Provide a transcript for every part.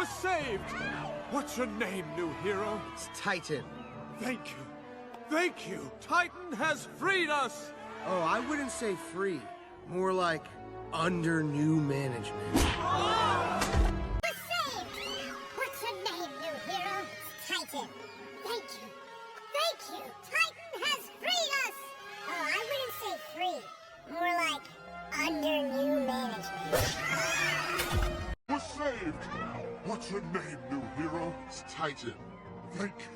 We're saved! What's your name, new hero? It's Titan. Thank you. Thank you! Titan has freed us! Oh, I wouldn't say free. More like under new management. We're saved! What's your name, new hero? It's Titan. Thank you. Thank you! Titan has freed us! Oh, I wouldn't say free. More like under new management. We're saved! What's your name, new hero? It's Titan. Thank you.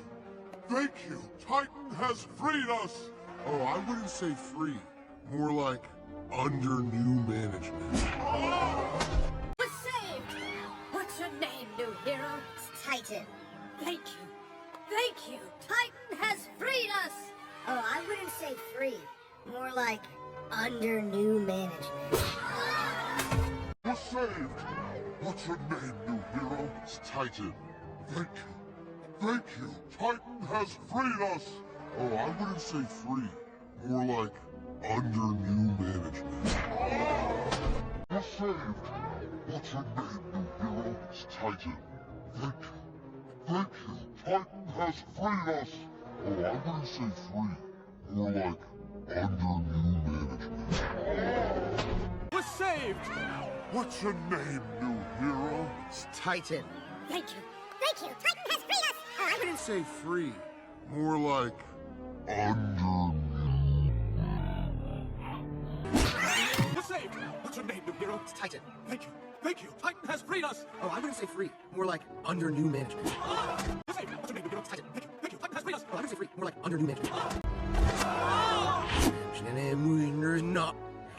Thank you! Titan has freed us! Oh, I wouldn't say free. More like under new management. We're saved! What's your name, new hero? It's Titan. Thank you. Thank you! Titan has freed us! Oh, I wouldn't say free. More like under new management. We're saved! What's your name, new hero? It's Titan. Thank you. Thank you! Titan has freed us! Oh, I wouldn't say free. More like under new management. We're saved! What's your name, new hero? It's Titan. Thank you. Thank you! Titan has freed us! Oh, I wouldn't say free. More like under new management. We're saved! What's your name, new hero? It's Titan. Thank you. Thank you! Titan has freed us! Oh, I wouldn't say free. More like under We're saved! What's your name, new hero? It's Titan. Thank you. Thank you! Titan has freed us! Oh, I wouldn't say free. More like under new management. We're saved! What's your name, new hero? It's Titan. Thank you. Thank you! Titan has freed us! Oh, I wouldn't say free. More like under new management. Not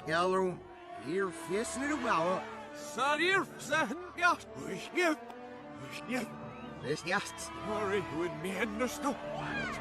yellow. Here, fist in a wow. Sadir, Sahan, Yacht, This yachts. Sorry, with me and the snow. It's